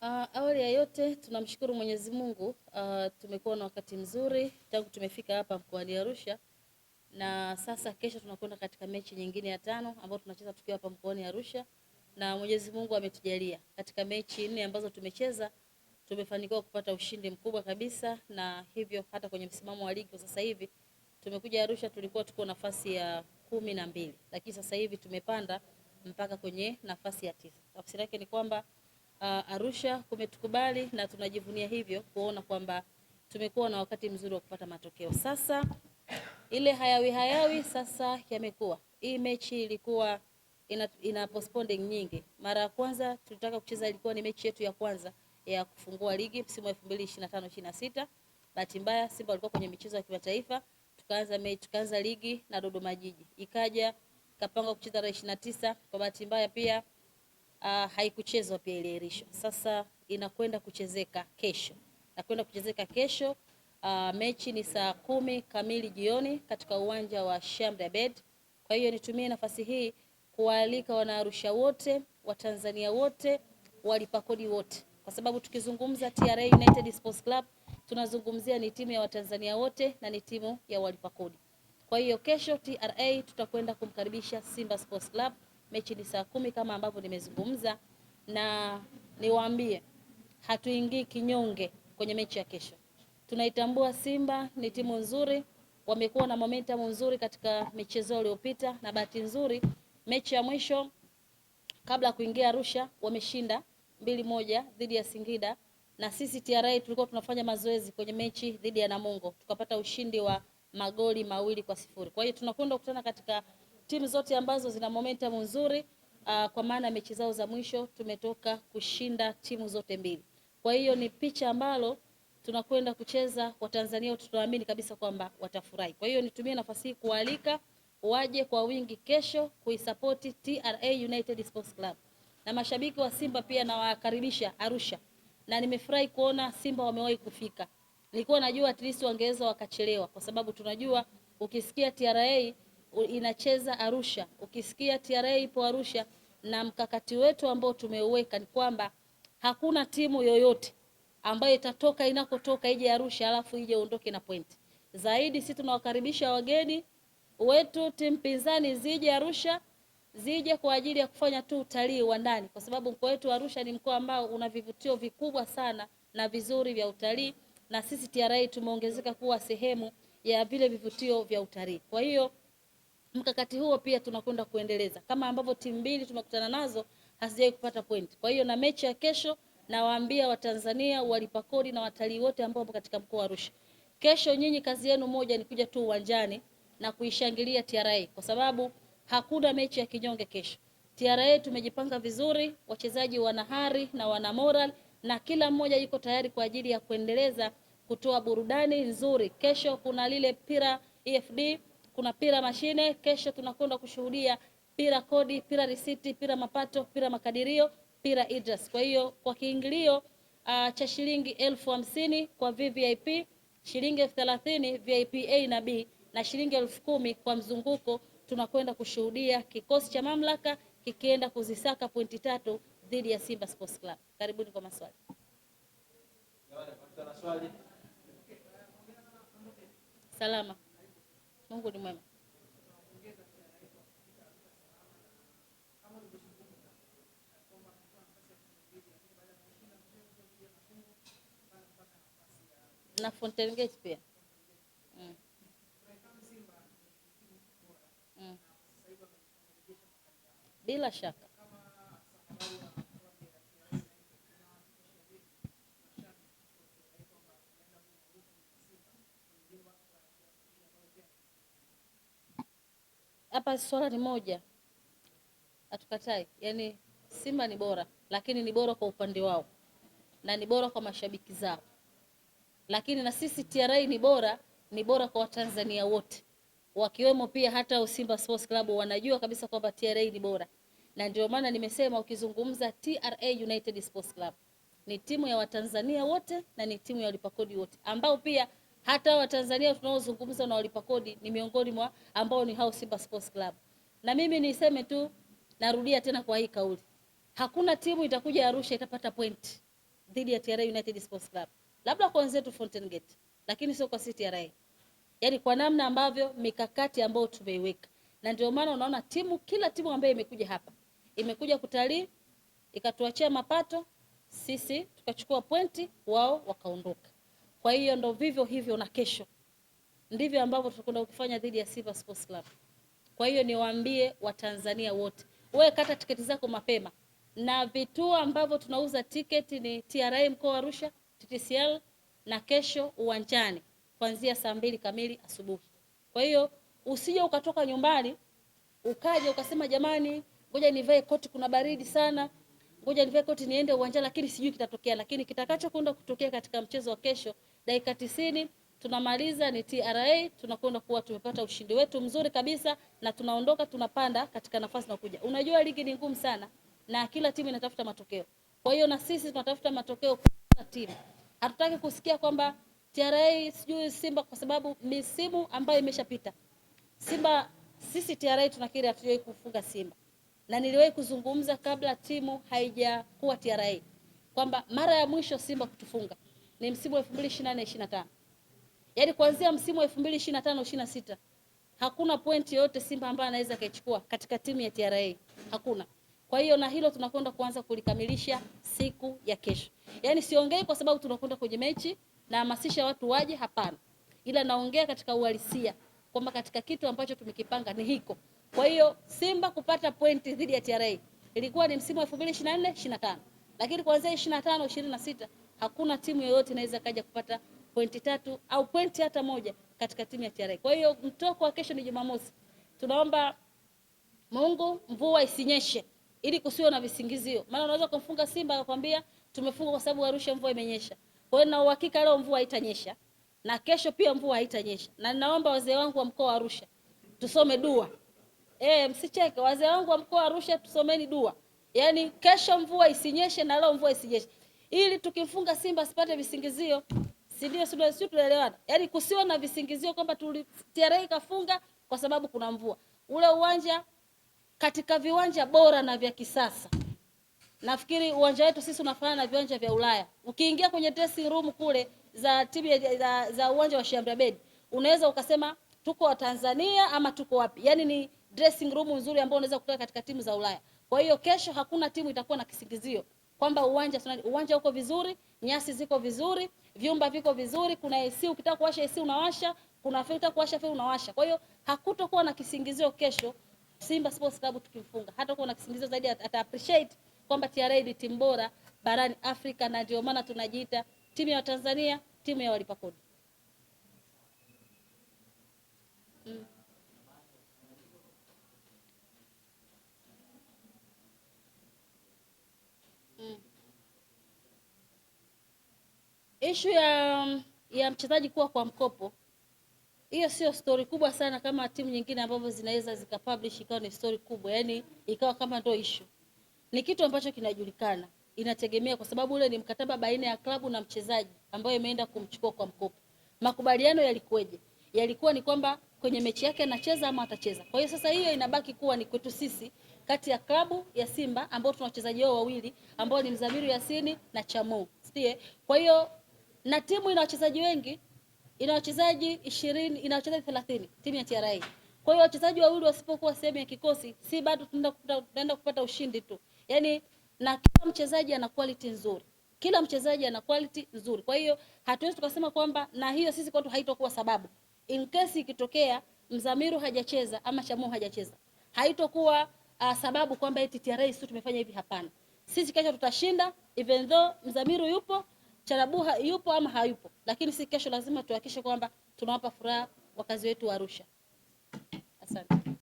Awali ya yote tunamshukuru Mwenyezi Mungu. Tumekuwa na wakati mzuri tangu tumefika hapa mkoani Arusha, na sasa kesho tunakwenda katika mechi nyingine ya 5 ambayo tunacheza tukiwa hapa mkoani Arusha, na Mwenyezi Mungu ametujalia katika mechi 4 ambazo tumecheza tumefanikiwa kupata ushindi mkubwa kabisa, na hivyo hata kwenye msimamo wa ligi kwa sasa hivi tumekuja Arusha, tulikuwa tuko nafasi ya 12, lakini sasa hivi tumepanda mpaka kwenye nafasi ya 9. Tafsiri yake ni kwamba Arusha kumetukubali na tunajivunia hivyo kuona kwamba tumekuwa na wakati mzuri wa kupata matokeo. Sasa ile hayawi sasa yamekuwa. Hii mechi ilikuwa ina postponing nyingi. Mara ya kwanza tulitaka kucheza, ilikuwa ni mechi yetu ya kwanza ya kufungua ligi msimu wa 2025-26. Bahati mbaya Simba walikuwa kwenye michezo ya kimataifa. Tukaanza ligi na Dodoma Jiji. Ikaja kapanga kucheza tarehe 29, kwa bahati mbaya pia haikuchezwa, pia iliahirishwa. Sasa inakwenda kuchezeka kesho. Mechi ni saa 10 kamili jioni katika uwanja wa Shamri Abed. Kwa hiyo nitumie nafasi hii kuwaalika Wanaarusha wote, Watanzania wote, walipa kodi wote, kwa sababu tukizungumza TRA United Sports Club tunazungumzia ni timu ya Watanzania wote na ni timu ya walipa kodi. Kwa hiyo kesho TRA tutakwenda kumkaribisha Simba Sports Club. Mechi ni saa 10 kama ambavyo nimezungumza, na niwaambie hatuingii kinyonge kwenye mechi ya kesho. Tunaitambua Simba ni timu nzuri, wamekuwa na momentum nzuri katika michezo iliyopita, na bahati nzuri mechi ya mwisho kabla kuingia Arusha wameshinda 2-1 dhidi ya Singida, na sisi TRA tulikuwa tunafanya mazoezi kwenye mechi dhidi ya Namungo tukapata ushindi wa magoli 2-0. Kwa hiyo tunakwenda kukutana katika timu zote ambazo zina momentum nzuri, kwa maana mechi zao za mwisho tumetoka kushinda timu zote mbili. Kwa hiyo ni picha ambalo tunakwenda kucheza, Watanzania tunaamini kabisa kwamba watafurahi. Kwa hiyo nitumie nafasi hii kualika waje kwa wingi kesho kuisupport TRA United Sports Club. Na mashabiki wa Simba pia nawakaribisha Arusha. Na nimefurahi kuona Simba wamewahi kufika. Nilikuwa najua at least wangeweza wakachelewa, kwa sababu tunajua ukisikia TRA inacheza Arusha, ukisikia TRA ipo Arusha, na mkakati wetu ambao tumeuweka ni kwamba hakuna timu yoyote ambayo itatoka inakotoka ije Arusha alafu ije ondoke na point. Zaidi sisi tunawakaribisha wageni wetu, timu pinzani zije Arusha, zije kwa ajili ya kufanya tu utalii wa ndani, kwa sababu mkoa wetu Arusha ni mkoa ambao una vivutio vikubwa sana na vizuri vya utalii, na sisi TRA tumeongezeka kuwa sehemu ya vile vivutio vya utalii. Kwa hiyo mkakati huo pia tunakwenda kuendeleza, kama ambavyo timu mbili tumekutana nazo hazijai kupata point. Kwa hiyo na mechi ya kesho nawaambia Watanzania, walipa kodi na watalii wote ambao wapo katika mkoa wa Arusha, kesho nyinyi kazi yenu moja ni kuja tu uwanjani na kuishangilia TRA, kwa sababu hakuna mechi ya kinyonge kesho. TRA tumejipanga vizuri, wachezaji wana hari na wana moral, na kila mmoja yuko tayari kwa ajili ya kuendeleza kutoa burudani nzuri. Kesho kuna lile pira EFD, kuna pira mashine, kesho tunakwenda kushuhudia pira kodi, pira risiti, pira mapato, pira makadirio, pira Idris. Kwa hiyo kwa kiingilio cha shilingi 50,000 kwa VVIP, shilingi 30,000 VIP A na B, na shilingi 10,000 kwa mzunguko, tunakwenda kushuhudia kikosi cha mamlaka kikienda kuzisaka pointi 3 dhidi ya Simba Sports Club. Karibuni kwa maswali. Salama. Mungu ni mwema. Na Fountain Gate pia. Bila shaka. Hapa swala ni moja, hatukatai. Yaani Simba ni bora, lakini ni bora kwa upande wao na ni bora kwa mashabiki zao. Lakini na sisi TRA ni bora kwa Watanzania wote, wakiwemo pia hata Simba Sports Club wanajua kabisa kwamba TRA ni bora. Na ndio maana nimesema ukizungumza TRA United Sports Club ni timu ya Watanzania wote na ni timu ya walipa kodi wote, ambao pia hata Watanzania tunaozungumza na walipa kodi ni miongoni mwa ambao ni hao Simba Sports Club. Na mimi niseme tu, narudia tena kwa hii kauli, hakuna timu itakuja Arusha itapata point. dhidi ya TRA United Sports Club, labda kwa wenzetu Fountain Gate, lakini sio kwa TRA. Yaani kwa namna ambavyo mikakati ambayo tumeiweka, na ndio maana unaona kila timu ambayo imekuja hapa imekuja kutalii, ikatuachia mapato, sisi tukachukua pointi, wao wakaondoka. Kwa hiyo ndo vivyo hivyo na kesho ndivyo ambavyo tutakwenda kufanya dhidi ya Simba Sports Club. Kwa hiyo niwaambie Watanzania wote, wewe kata tiketi zako mapema, na vituo ambavyo tunauza tiketi ni TRA mkoa wa Arusha, TTCL, na kesho uwanjani kuanzia saa 2 kamili asubuhi. Kwa hiyo usije ukatoka nyumbani ukaja ukasema jamani, ngoja nivae koti kuna baridi sana, ngoja nivae koti niende uwanjani, lakini sijui kitatokea. Lakini kitakachokwenda kutokea katika mchezo wa kesho, dakika 90 tunamaliza ni TRA, tunakwenda kuwa tumepata ushindi wetu mzuri kabisa na tunaondoka tunapanda katika nafasi na kuja. Unajua ligi ni ngumu sana na kila timu inatafuta matokeo. Kwa hiyo na sisi tunatafuta matokeo kwa timu. Hatutaki kusikia kwamba TRA sijui Simba, kwa sababu misimu ambayo imeshapita. Sisi TRA tunakiri hatujawahi kufunga Simba. Na niliwahi kuzungumza kabla timu haijakuwa TRA kwamba mara ya mwisho Simba kutufunga ni msimu wa 2024-25. Yaani kuanzia msimu wa 2025-26 hakuna pointi yote Simba ambayo anaweza kaichukua katika timu ya TRA. Hakuna. Kwa hiyo na hilo tunakwenda kuanza kulikamilisha siku ya kesho. Yaani siongei kwa sababu tunakwenda kwenye mechi na hamasisha watu waje, hapana. Ila naongea katika uhalisia kwamba katika kitu ambacho tumekipanga ni hiko. Kwa hiyo Simba kupata pointi dhidi ya TRA ilikuwa ni msimu wa 2024-25. Lakini kuanzia 25-26 hakuna timu yoyote inaweza kaja kupata pointi 3 au pointi hata moja katika timu ya TRA. Kwa hiyo mtoko wa kesho ni Jumamosi. Tunaomba Mungu mvua isinyeshe ili kusiwe na visingizio. Maana unaweza kumfunga Simba akakwambia tumefunga kwa sababu Arusha mvua imenyesha. Kwa hiyo na uhakika leo mvua haitanyesha na kesho pia mvua haitanyesha. Na ninaomba wazee wangu wa mkoa wa Arusha tusome dua. Msicheke, wazee wangu wa mkoa wa Arusha tusomeni dua. Yaani kesho mvua isinyeshe na leo mvua isinyeshe. Ili tukimfunga Simba sipate visingizio. Si ndio? Sio, tunaelewana. Yaani kusiwe na visingizio kwamba TRA kafunga kwa sababu kuna mvua. Ule uwanja katika viwanja bora na vya kisasa. Nafikiri uwanja wetu sisi unafanana na viwanja vya Ulaya. Ukiingia kwenye dressing room kule za timu za uwanja wa Sheikh Amri Abeid, unaweza ukasema tuko wa Tanzania ama tuko wapi? Yaani ni dressing room nzuri ambayo unaweza kukaa katika timu za Ulaya. Kwa hiyo kesho hakuna timu itakuwa na kisingizio kwamba uwanja uko vizuri, nyasi ziko vizuri, vyumba viko vizuri, kuna AC, ukitaka kuwasha AC unawasha, kuna filter kuwasha filter unawasha. Kwa hiyo hakutokuwa na kisingizio kesho Simba Sports Club tukimfunga. Hata kuwa na kisingizio zaidi, ata appreciate kwamba TRA ni timu bora barani Afrika, na ndio maana tunajiita timu ya Tanzania, timu ya walipa kodi. Issue ya mchezaji kuwa kwa mkopo, hiyo sio story kubwa sana kama timu nyingine ambazo zinaweza zikapublish ikawa ni story kubwa, yani ikawa kama ndio issue. Ni kitu ambacho kinajulikana, inategemea kwa sababu ule ni mkataba baina ya klabu na mchezaji ambaye imeenda kumchukua kwa mkopo. Makubaliano yalikuwaje? Yalikuwa ni kwamba kwenye mechi yake anacheza ama atacheza. Kwa hiyo sasa hiyo inabaki kuwa ni kwetu sisi kati ya klabu ya Simba ambao tuna wachezaji wao wawili ambao ni Mzamiru Yasini na Chamo. Sitie? Kwa hiyo na timu ina wachezaji wengi, ina wachezaji 20, ina wachezaji 30 timu ya TRA. Kwa hiyo wachezaji wawili wasipokuwa sehemu ya kikosi, si bado tunaenda kupata ushindi tu. Yaani na kila mchezaji ana quality nzuri. Kila mchezaji ana quality nzuri. Kwa hiyo hatuwezi tukasema kwamba na hiyo sisi kwetu haitokuwa sababu. In case ikitokea Mzamiru hajacheza ama Chamo hajacheza, haitokuwa sababu kwamba eti TRA sisi tumefanya hivi, hapana. Sisi kesho tutashinda even though Mzamiru yupo, Charabuha yupo ama hayupo. Lakini sisi kesho lazima tuhakikishe kwamba tunawapa furaha wakazi wetu wa Arusha. Asante.